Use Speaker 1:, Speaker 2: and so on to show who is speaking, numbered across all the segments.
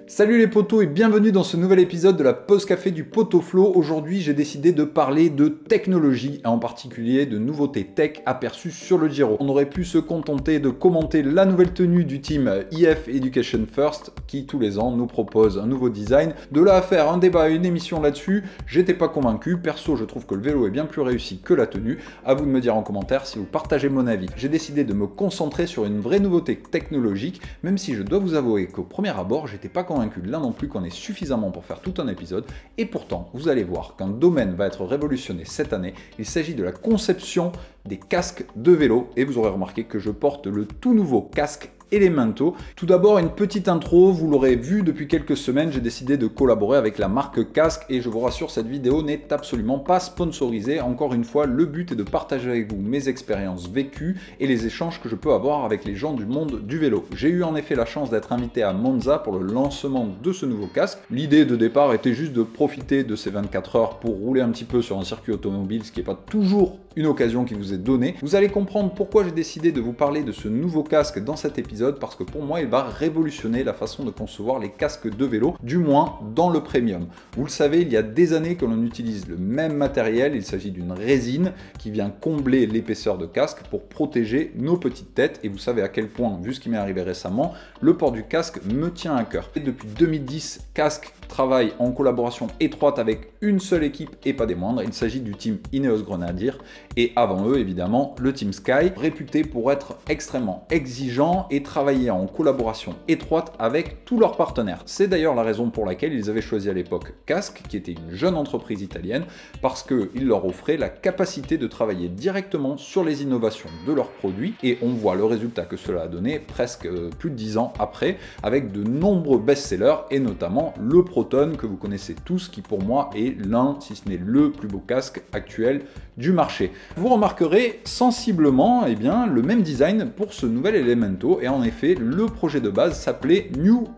Speaker 1: Salut les potos et bienvenue dans ce nouvel épisode de la pause café du Potoflow. Aujourd'hui, j'ai décidé de parler de technologie, et en particulier de nouveautés tech aperçues sur le Giro. On aurait pu se contenter de commenter la nouvelle tenue du team IF Education First, qui tous les ans nous propose un nouveau design. De là à faire un débat et une émission là-dessus, j'étais pas convaincu. Perso, je trouve que le vélo est bien plus réussi que la tenue. À vous de me dire en commentaire si vous partagez mon avis. J'ai décidé de me concentrer sur une vraie nouveauté technologique, même si je dois vous avouer qu'au premier abord, j'étais pas convaincu là non plus qu'on ait suffisamment pour faire tout un épisode, et pourtant vous allez voir qu'un domaine va être révolutionné cette année. Il s'agit de la conception des casques de vélo, et vous aurez remarqué que je porte le tout nouveau casque Elemento. Tout d'abord, une petite intro, vous l'aurez vu depuis quelques semaines, j'ai décidé de collaborer avec la marque Casque et je vous rassure, cette vidéo n'est absolument pas sponsorisée. Encore une fois, le but est de partager avec vous mes expériences vécues et les échanges que je peux avoir avec les gens du monde du vélo. J'ai eu en effet la chance d'être invité à Monza pour le lancement de ce nouveau casque. L'idée de départ était juste de profiter de ces 24 heures pour rouler un petit peu sur un circuit automobile, ce qui n'est pas toujours une occasion qui vous est donnée. Vous allez comprendre pourquoi j'ai décidé de vous parler de ce nouveau casque dans cet épisode, parce que pour moi il va révolutionner la façon de concevoir les casques de vélo, du moins dans le premium. Vous le savez, il y a des années que l'on utilise le même matériel, il s'agit d'une résine qui vient combler l'épaisseur de casque pour protéger nos petites têtes, et vous savez à quel point, vu ce qui m'est arrivé récemment, le port du casque me tient à cœur. Et depuis 2010, Casque travaille en collaboration étroite avec une seule équipe et pas des moindres, il s'agit du team Ineos Grenadier, et avant eux évidemment le team Sky, réputé pour être extrêmement exigeant et travailler en collaboration étroite avec tous leurs partenaires. C'est d'ailleurs la raison pour laquelle ils avaient choisi à l'époque Casque, qui était une jeune entreprise italienne, parce qu'il leur offrait la capacité de travailler directement sur les innovations de leurs produits, et on voit le résultat que cela a donné presque plus de 10 ans après, avec de nombreux best-sellers, et notamment le Proton que vous connaissez tous, qui pour moi est l'un, si ce n'est le plus beau casque actuel du marché. Vous remarquerez sensiblement le même design pour ce nouvel Elemento, et en effet le projet de base s'appelait New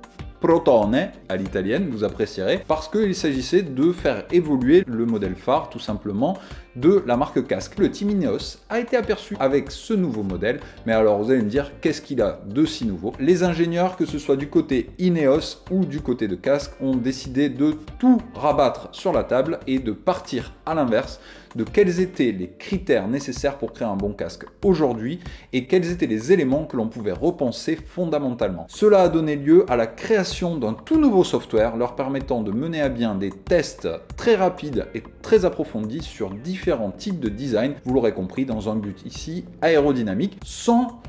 Speaker 1: Protone à l'italienne, vous apprécierez, parce qu'il s'agissait de faire évoluer le modèle phare tout simplement de la marque Casque. Le team Ineos a été aperçu avec ce nouveau modèle, mais alors vous allez me dire qu'est-ce qu'il a de si nouveau? Les ingénieurs, que ce soit du côté Ineos ou du côté de Casque, ont décidé de tout rabattre sur la table et de partir à l'inverse de quels étaient les critères nécessaires pour créer un bon casque aujourd'hui et quels étaient les éléments que l'on pouvait repenser fondamentalement. Cela a donné lieu à la création d'un tout nouveau software leur permettant de mener à bien des tests très rapides et très approfondis sur différents types de design, vous l'aurez compris, dans un but ici aérodynamique, sans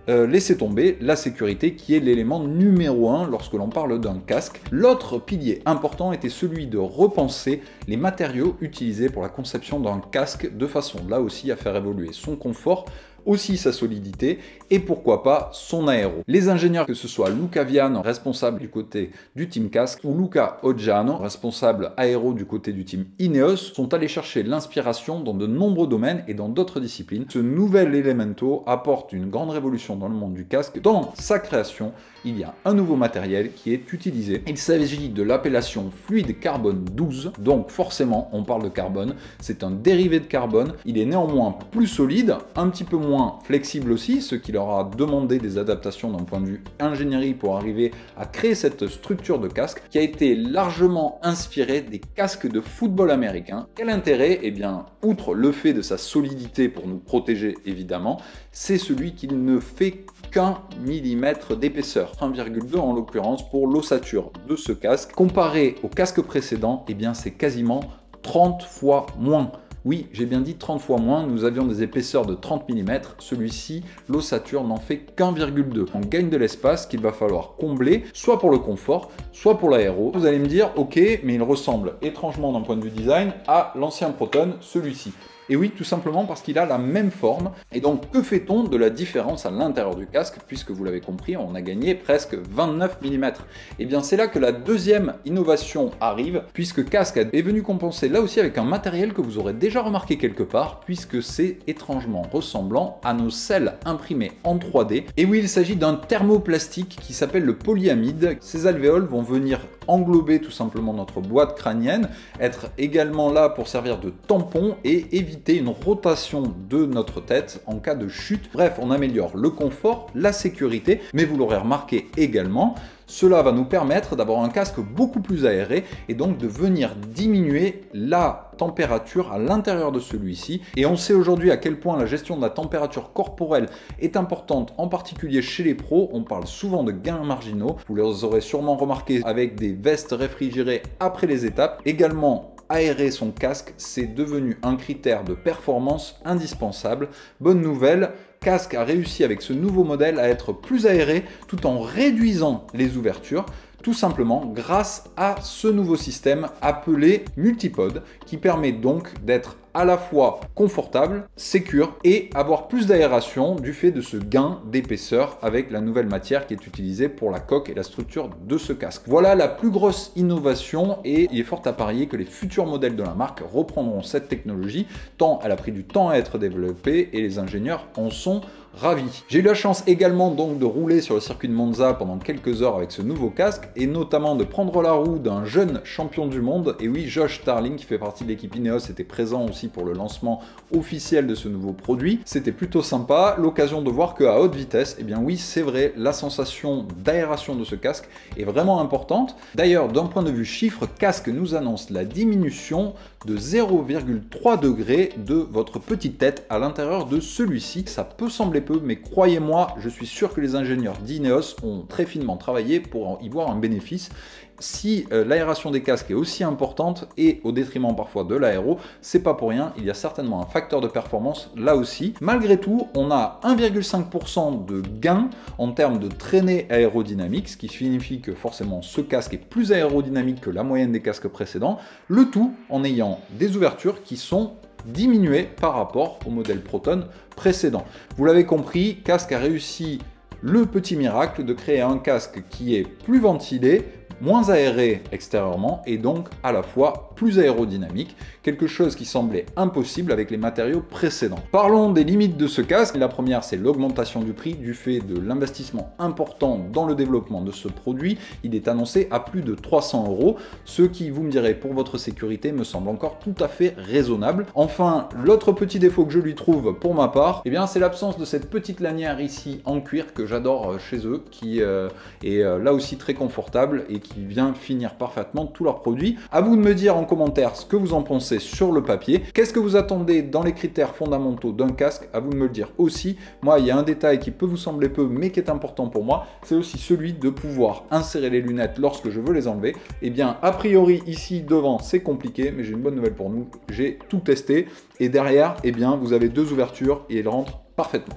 Speaker 1: laisser tomber la sécurité qui est l'élément numéro 1 lorsque l'on parle d'un casque. L'autre pilier important était celui de repenser les matériaux utilisés pour la conception d'un casque de façon là aussi à faire évoluer son confort, aussi sa solidité et pourquoi pas son aéro. Les ingénieurs, que ce soit Luca Viano, responsable du côté du team Casque, ou Luca Oggiano, responsable aéro du côté du team Ineos, sont allés chercher l'inspiration dans de nombreux domaines et dans d'autres disciplines. Ce nouvel Elemento apporte une grande révolution dans le monde du casque. Dans sa création, il y a un nouveau matériel qui est utilisé. Il s'agit de l'appellation fluide carbone 12, donc forcément on parle de carbone, c'est un dérivé de carbone, il est néanmoins plus solide, un petit peu moins flexible aussi, ce qui leur a demandé des adaptations d'un point de vue ingénierie pour arriver à créer cette structure de casque qui a été largement inspirée des casques de football américain. Quel intérêt? Eh bien, outre le fait de sa solidité pour nous protéger évidemment, c'est celui qu'il ne fait qu'un millimètre d'épaisseur, 1,2 en l'occurrence pour l'ossature de ce casque. Comparé au casque précédent, eh bien c'est quasiment 30 fois moins. Oui, j'ai bien dit 30 fois moins, nous avions des épaisseurs de 30 mm, celui-ci, l'ossature n'en fait qu'1,2. On gagne de l'espace qu'il va falloir combler, soit pour le confort, soit pour l'aéro. Vous allez me dire, ok, mais il ressemble étrangement d'un point de vue design à l'ancien Proton, celui-ci. Et oui, tout simplement parce qu'il a la même forme. Et donc, que fait-on de la différence à l'intérieur du casque? Puisque vous l'avez compris, on a gagné presque 29 mm. Et bien, c'est là que la deuxième innovation arrive, puisque Cascade est venu compenser là aussi avec un matériel que vous aurez déjà remarqué quelque part, puisque c'est étrangement ressemblant à nos selles imprimées en 3D. Et oui, il s'agit d'un thermoplastique qui s'appelle le polyamide. Ces alvéoles vont venir englober tout simplement notre boîte crânienne, être également là pour servir de tampon et éviter une rotation de notre tête en cas de chute. Bref, on améliore le confort, la sécurité, mais vous l'aurez remarqué également, cela va nous permettre d'avoir un casque beaucoup plus aéré et donc de venir diminuer la température à l'intérieur de celui-ci. Et on sait aujourd'hui à quel point la gestion de la température corporelle est importante, en particulier chez les pros. On parle souvent de gains marginaux. Vous les aurez sûrement remarqué avec des vestes réfrigérées après les étapes. Également, aérer son casque, c'est devenu un critère de performance indispensable. Bonne nouvelle, Casque a réussi avec ce nouveau modèle à être plus aéré tout en réduisant les ouvertures, tout simplement grâce à ce nouveau système appelé Multipod, qui permet donc d'être à la fois confortable, sécure et avoir plus d'aération du fait de ce gain d'épaisseur avec la nouvelle matière qui est utilisée pour la coque et la structure de ce casque. Voilà la plus grosse innovation et il est fort à parier que les futurs modèles de la marque reprendront cette technologie, tant elle a pris du temps à être développée et les ingénieurs en sont ravis. J'ai eu la chance également donc de rouler sur le circuit de Monza pendant quelques heures avec ce nouveau casque et notamment de prendre la roue d'un jeune champion du monde. Et oui, Josh Starling qui fait partie de l'équipe Ineos était présent aussi pour le lancement officiel de ce nouveau produit. C'était plutôt sympa, l'occasion de voir qu'à haute vitesse, eh bien oui, c'est vrai, la sensation d'aération de ce casque est vraiment importante. D'ailleurs, d'un point de vue chiffre, Casque nous annonce la diminution de 0,3 degrés de votre petite tête à l'intérieur de celui-ci. Ça peut sembler peu, mais croyez-moi, je suis sûr que les ingénieurs d'Ineos ont très finement travaillé pour y voir un bénéfice. Si l'aération des casques est aussi importante et au détriment parfois de l'aéro, c'est pas pour rien, il y a certainement un facteur de performance là aussi. Malgré tout, on a 1,5% de gain en termes de traînée aérodynamique, ce qui signifie que forcément ce casque est plus aérodynamique que la moyenne des casques précédents, le tout en ayant des ouvertures qui sont diminuées par rapport au modèle Proton précédent. Vous l'avez compris, Casque a réussi le petit miracle de créer un casque qui est plus ventilé, moins aéré extérieurement et donc à la fois plus aérodynamique, quelque chose qui semblait impossible avec les matériaux précédents. Parlons des limites de ce casque. La première, c'est l'augmentation du prix du fait de l'investissement important dans le développement de ce produit. Il est annoncé à plus de 300 €, ce qui, vous me direz, pour votre sécurité, me semble encore tout à fait raisonnable. Enfin, l'autre petit défaut que je lui trouve pour ma part, eh bien, c'est l'absence de cette petite lanière ici en cuir que j'adore chez eux, qui est là aussi très confortable et qui vient finir parfaitement tous leurs produits. À vous de me dire en commentaire ce que vous en pensez sur le papier. Qu'est-ce que vous attendez dans les critères fondamentaux d'un casque? À vous de me le dire aussi. Moi, il y a un détail qui peut vous sembler peu, mais qui est important pour moi, c'est aussi celui de pouvoir insérer les lunettes lorsque je veux les enlever. Eh bien, a priori, ici devant, c'est compliqué, mais j'ai une bonne nouvelle pour nous. J'ai tout testé. Et derrière, eh bien, vous avez deux ouvertures et elles rentrent parfaitement.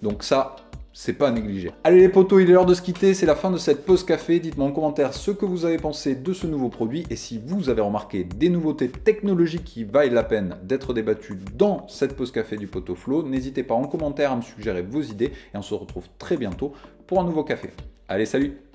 Speaker 1: Donc ça, c'est pas à négliger. Allez les potos, il est l'heure de se quitter, c'est la fin de cette pause café. Dites-moi en commentaire ce que vous avez pensé de ce nouveau produit et si vous avez remarqué des nouveautés technologiques qui valent la peine d'être débattues dans cette pause café du Potoflow. N'hésitez pas en commentaire à me suggérer vos idées et on se retrouve très bientôt pour un nouveau café. Allez, salut!